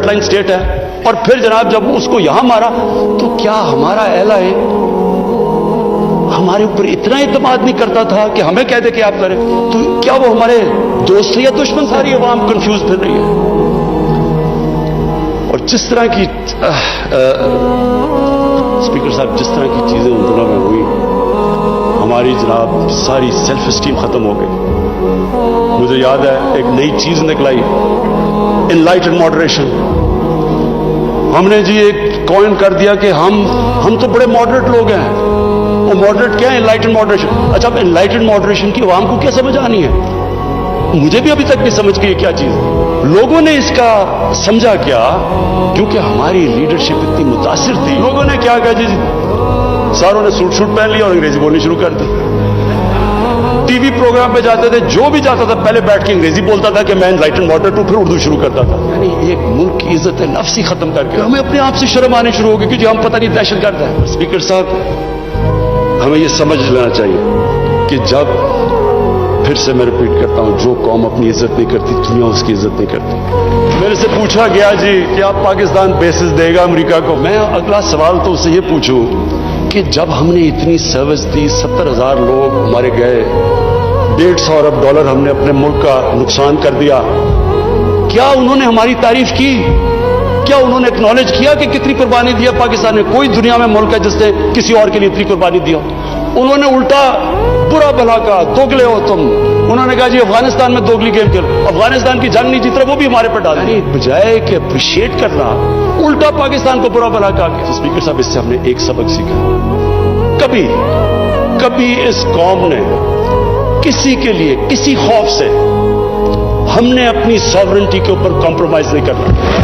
Line state है, और फिर जनाब जब उसको यहां मारा तो क्या हमारा एला है हमारे ऊपर इतना इत्मीनान नहीं करता था कि हमें कह दे कि आप करें, तो क्या वो हमारे दोस्त या दुश्मन? सारी अवाम कंफ्यूज फिर रही है। और जिस तरह की स्पीकर साहब, जिस तरह की चीजें उन दिनों में हुई, हमारी जनाब सारी सेल्फ स्टीम खत्म हो गई। मुझे याद है एक नई चीज निकलाई, इनलाइटेड मॉडरेशन। हमने जी एक कॉइन कर दिया कि हम तो बड़े मॉडरेट लोग हैं। वो मॉडरेट क्या है? Enlightened moderation. अच्छा, अब इनलाइटेड मॉडरेशन की आवाम को क्या समझ आनी है? मुझे भी अभी तक नहीं समझ गई क्या चीज है। लोगों ने इसका समझा क्या? क्योंकि हमारी लीडरशिप इतनी मुतासिर थी, लोगों ने क्या कहा जी, सारों ने सूट पहन लिया और अंग्रेजी बोलनी शुरू कर दी। टीवी प्रोग्राम पे जाते थे, जो भी जाता था पहले बैठ के अंग्रेजी बोलता था कि मैं इनलाइटेड मॉडरेट हूं, फिर उर्दू शुरू करता था। यानी एक मुल्क की इज्जत नफ्स ही खत्म करके हमें अपने आप से शर्म आनी शुरू हो गई कि हम पता नहीं दहशत गर्द है। स्पीकर साहब, हमें यह समझ लेना चाहिए कि जब, फिर से मैं रिपीट करता हूं, जो कौम अपनी इज्जत नहीं करती, दुनिया उसकी इज्जत नहीं करती। मेरे से पूछा गया जी कि आप पाकिस्तान बेसिस देगा अमेरिका को। मैं अगला सवाल तो उससे ये पूछूं कि जब हमने इतनी सर्विस दी, 70,000 लोग हमारे गए, $150 अरब हमने अपने मुल्क का नुकसान कर दिया, क्या उन्होंने हमारी तारीफ की? क्या उन्होंने एक्नॉलेज किया कि कितनी कुर्बानी दिया पाकिस्तान ने? कोई दुनिया में मुल्क है जिसने किसी और के लिए इतनी कुर्बानी दिया? उन्होंने उल्टा बुरा भला कहा, दोगले हो तुम। उन्होंने कहा जी अफगानिस्तान में दोगली गेम खेलो, अफगानिस्तान की जंग नहीं जीत रहे, वो भी हमारे पर डाल। यानी बजाय कि अप्रिशिएट करना, उल्टा पाकिस्तान को बुरा भला कहा। तो स्पीकर साहब, इससे हमने एक सबक सीखा, कभी इस कौम ने किसी के लिए, किसी खौफ से, हमने अपनी सॉवरेंटी के ऊपर कॉम्प्रोमाइज नहीं करना।